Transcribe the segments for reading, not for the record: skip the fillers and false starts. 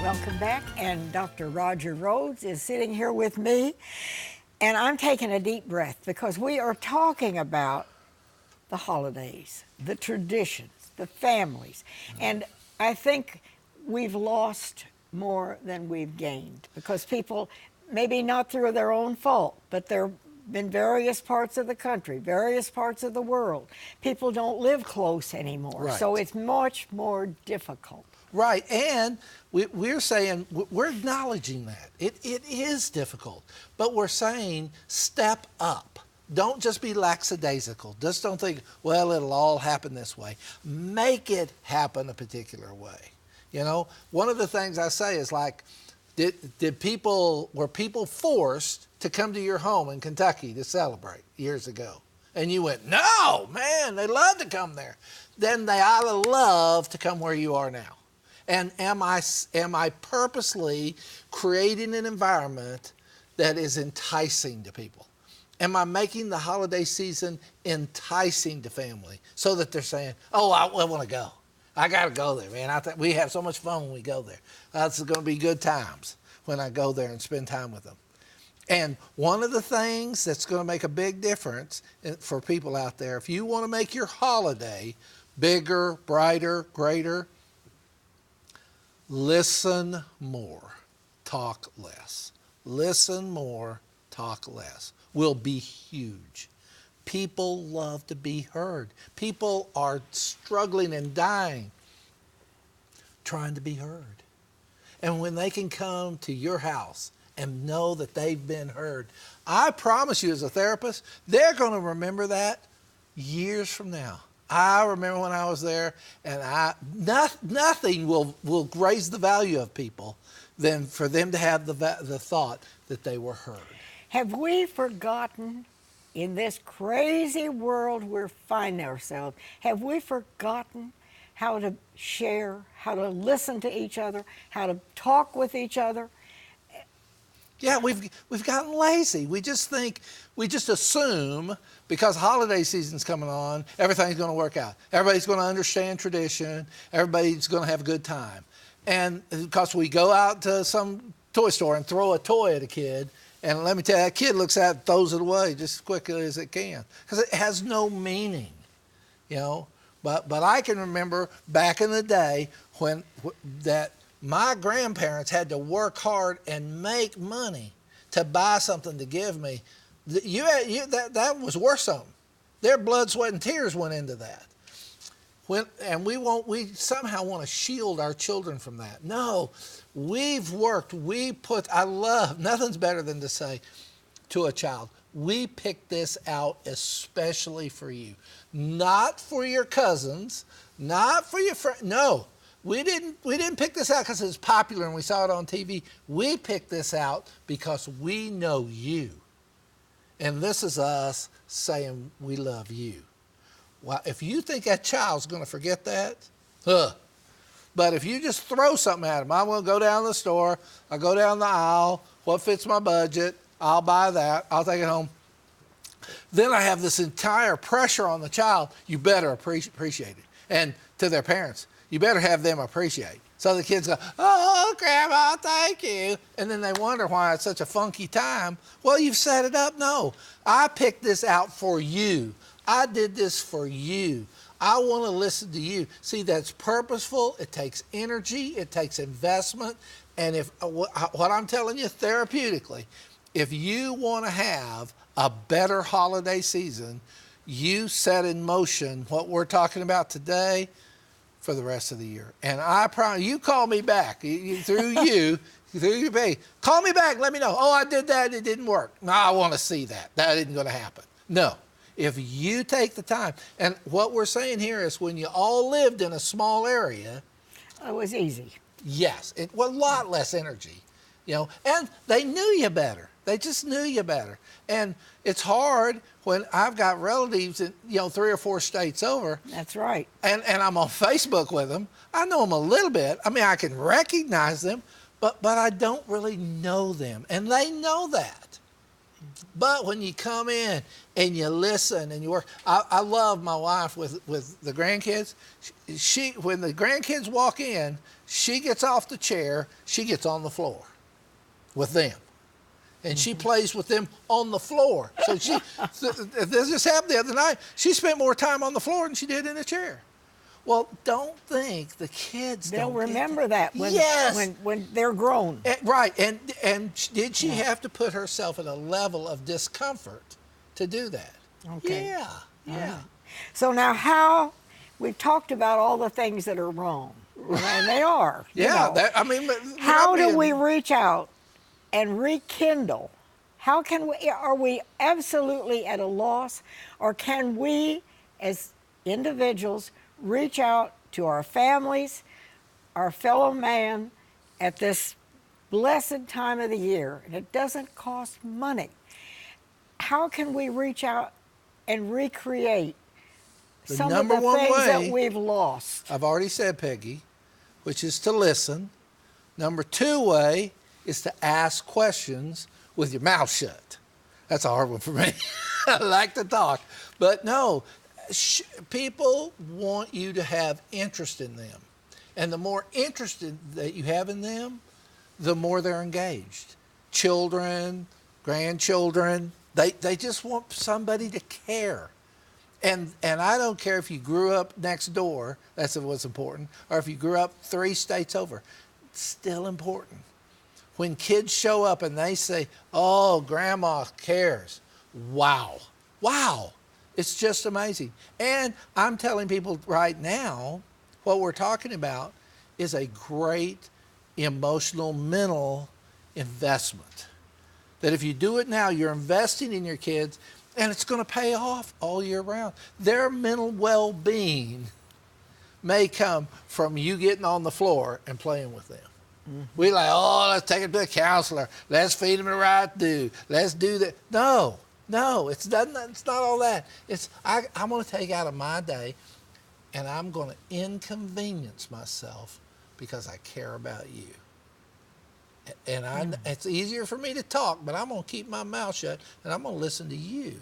Welcome back, and Dr. Roger Rhoades is sitting here with me, and I'm taking a deep breath because we are talking about the holidays, the traditions, the families, and I think we've lost more than we've gained because people, maybe not through their own fault, but there have been various parts of the country, various parts of the world. People don't live close anymore, Right. so it's much more difficult. Right, and we're saying, we're acknowledging that. It is difficult, but we're saying step up. Don't just be lackadaisical. Just don't think, well, it'll all happen this way. Make it happen a particular way. You know, one of the things I say is like, were people forced to come to your home in Kentucky to celebrate years ago? And you went, no, man, they love to come there. Then they ought to love to come where you are now. And am I purposely creating an environment that is enticing to people? Am I making the holiday season enticing to family so that they're saying, oh, I want to go. I got to go there, man. We have so much fun when we go there. It's going to be good times when I go there and spend time with them. And one of the things that's going to make a big difference for people out there, if you want to make your holiday bigger, brighter, greater, listen more, talk less. Listen more, talk less will be huge. People love to be heard. People are struggling and dying trying to be heard. And when they can come to your house and know that they've been heard, I promise you as a therapist, they're going to remember that years from now. I remember when I was there, and nothing will raise the value of people than for them to have the thought that they were heard. Have we forgotten, in this crazy world we're finding ourselves, have we forgotten how to share, how to listen to each other, how to talk with each other? Yeah, we've gotten lazy. We just assume because holiday season's coming on, everything's going to work out. Everybody's going to understand tradition. Everybody's going to have a good time. And because we go out to some toy store and throw a toy at a kid, and let me tell you, that kid looks at it, throws it away just as quickly as it can because it has no meaning, you know. But I can remember back in the day when that my grandparents had to work hard and make money to buy something to give me. That was worth something. Their blood, sweat, and tears went into that. We somehow want to shield our children from that. No, we've worked. Nothing's better than to say to a child, we picked this out especially for you. Not for your cousins, not for your friends. No, we didn't pick this out because it's popular and we saw it on TV. We picked this out because we know you. And this is us saying we love you. Well, if you think that child's going to forget that, But if you just throw something at them, I'm going to go down to the store, I'll go down the aisle, what fits my budget, I'll buy that, I'll take it home. Then I have this entire pressure on the child, you better appreciate it. And to their parents, you better have them appreciate. So the kids go, oh, Grandma, thank you. And then they wonder why it's such a funky time. Well, you've set it up. No, I picked this out for you. I did this for you. I want to listen to you. See, that's purposeful. It takes energy. It takes investment. And if what I'm telling you therapeutically, if you want to have a better holiday season, you set in motion what we're talking about today for the rest of the year. And I promise you, call me back through your pay. Call me back. Let me know. Oh, I did that. It didn't work. No, I want to see that. That isn't going to happen. No. If you take the time, and what we're saying here is when you all lived in a small area. It was easy. Yes. It was a lot less energy, and they knew you better. They just knew you better. And it's hard when I've got relatives in, 3 or 4 states over. That's right. And I'm on Facebook with them. I know them a little bit. I mean, I can recognize them, but I don't really know them. And they know that. But when you come in and you listen and you work, I love my wife with the grandkids. She when the grandkids walk in, she gets off the chair, she gets on the floor with them. And she plays with them on the floor. So this just happened the other night. She spent more time on the floor than she did in a chair. Well, don't think the kids They'll don't remember that when, yes. when they're grown. Right. And did she have to put herself at a level of discomfort to do that? Okay. Yeah. Yeah. So now we've talked about all the things that are wrong. And they are. Yeah. How do we reach out and rekindle? How can we, are we absolutely at a loss, or can we as individuals reach out to our families, our fellow man at this blessed time of the year? And it doesn't cost money. How can we reach out and recreate some of the things that we've lost? I've already said, Peggy, which is to listen. Number 2 way is to ask questions with your mouth shut. That's a hard one for me. I like to talk. But no, people want you to have interest in them. And the more interest that you have in them, the more they're engaged. Children, grandchildren, they just want somebody to care. And I don't care if you grew up next door, that's what's important, or if you grew up 3 states over. It's still important. When kids show up and they say, oh, grandma cares. Wow. Wow. It's just amazing. And I'm telling people right now, what we're talking about is a great emotional, mental investment. That if you do it now, you're investing in your kids, and it's going to pay off all year round. Their mental well-being may come from you getting on the floor and playing with them. Mm-hmm. We like, oh, let's take them to a counselor. Let's feed them the right food. Let's do that. No, it's not all that. I'm going to take out of my day, and I'm going to inconvenience myself because I care about you. And it's easier for me to talk, but I'm going to keep my mouth shut, and I'm going to listen to you.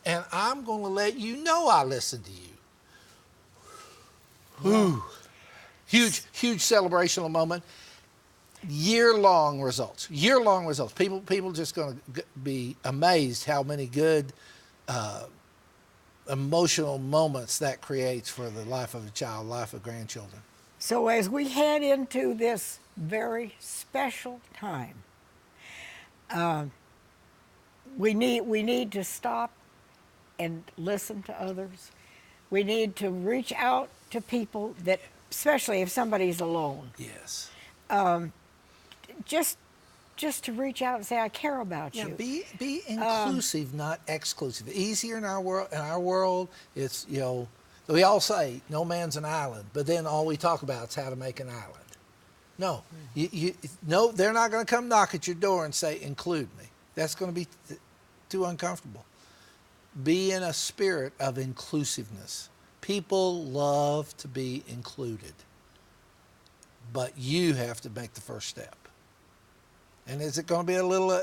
And I'm going to let you know I listen to you. Whew. Huge celebrational moment. Year-long results. People just going to be amazed how many good emotional moments that creates for the life of a child, life of grandchildren. So as we head into this very special time, we need to stop and listen to others. We need to reach out to people that, especially if somebody's alone. Yes. Just to reach out and say, I care about you. Be inclusive, not exclusive. Easier in our world, it's, we all say no man's an island, but then all we talk about is how to make an island. No, no, they're not going to come knock at your door and say, include me. That's going to be too uncomfortable. Be in a spirit of inclusiveness. People love to be included, but you have to make the first step. And is it going to be a little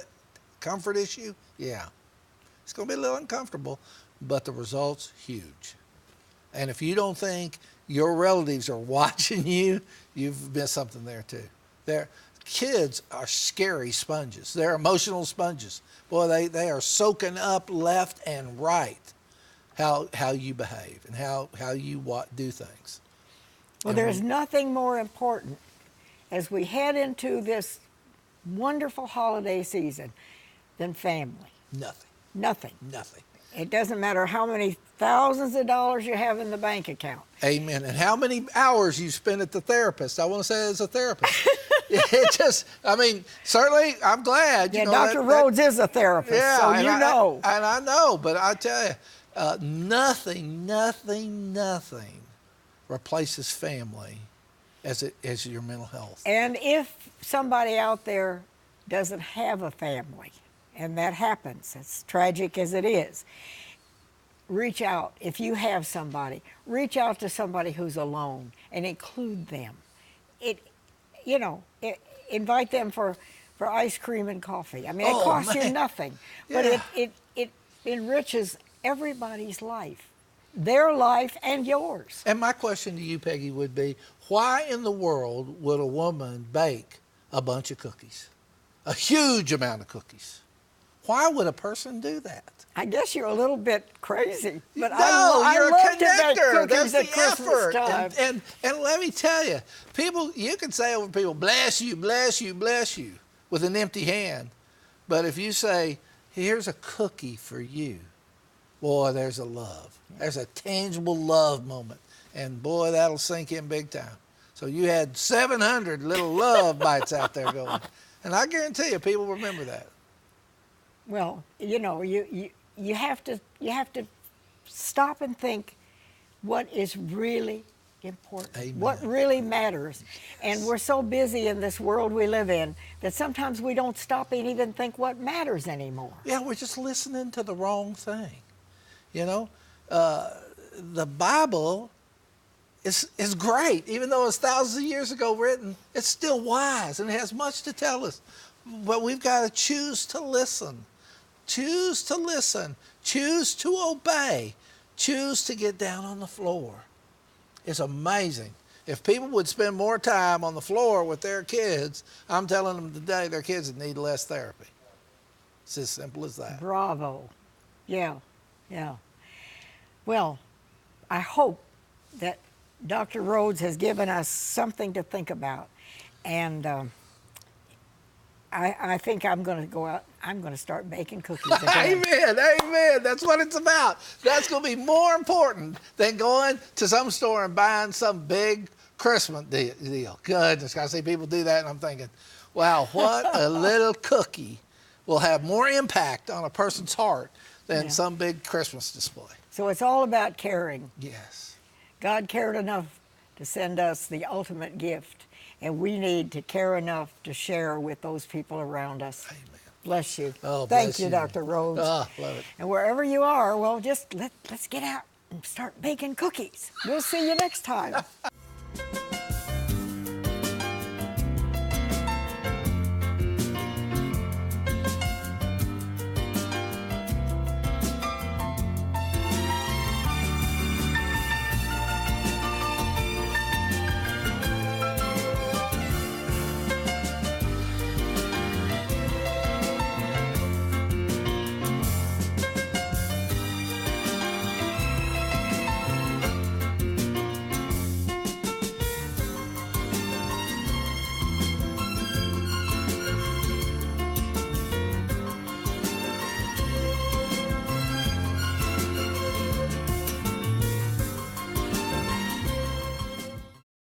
comfort issue? Yeah. It's going to be a little uncomfortable, but the result's huge. And if you don't think your relatives are watching you, you've missed something there too. Kids are scary sponges. They're emotional sponges. Boy, they are soaking up left and right how you behave and how you do things. Well, there's nothing more important as we head into this wonderful holiday season than family. Nothing. It doesn't matter how many thousands of dollars you have in the bank account. Amen. And how many hours you spend at the therapist. I want to say as a therapist. Certainly I'm glad. Yeah, Dr. Rhoades is a therapist, yeah, so And I know, but I tell you, nothing replaces family as your mental health. And if somebody out there doesn't have a family, and that happens, as tragic as it is, reach out. If you have somebody, reach out to somebody who's alone and include them. Invite them for for ice cream and coffee. I mean, it Oh, costs you man. nothing, but Yeah. it enriches everybody's life, their life and yours. And my question to you, Peggy, would be, why in the world would a woman bake a bunch of cookies? A huge amount of cookies. Why would a person do that? I guess you're a little bit crazy, but No, I you're a love to bake connector. cookies That's at the Christmas effort. time. And let me tell you, people, you can say over people, bless you, bless you, bless you, with an empty hand. But if you say, here's a cookie for you, boy, there's a love. There's a tangible love moment. And boy, that'll sink in big time. So you had 700 little love bites out there going. And I guarantee you, people remember that. Well, you know, you have to stop and think what is really important, Amen. what really matters. And we're so busy in this world we live in that sometimes we don't stop and even think what matters anymore. Yeah, we're just listening to the wrong thing. You know, the Bible is great. Even though it's thousands of years ago written, it's still wise and it has much to tell us. But we've got to choose to listen. Choose to listen. Choose to obey. Choose to get down on the floor. It's amazing. If people would spend more time on the floor with their kids, I'm telling them today their kids need less therapy. It's as simple as that. Bravo. Yeah, yeah. Well, I hope that Dr. Rhoades has given us something to think about. And I think I'm going to go out, I'm going to start baking cookies again. Amen, amen. That's what it's about. That's going to be more important than going to some store and buying some big Christmas deal. Goodness, I see people do that and I'm thinking, wow, what a little cookie will have more impact on a person's heart than some big Christmas display. So it's all about caring. Yes. God cared enough to send us the ultimate gift, and we need to care enough to share with those people around us. Amen. Bless you. Oh, Thank bless you, you. Dr. Rhoades. Oh, love it. And wherever you are, well, just let's get out and start baking cookies. We'll see you next time.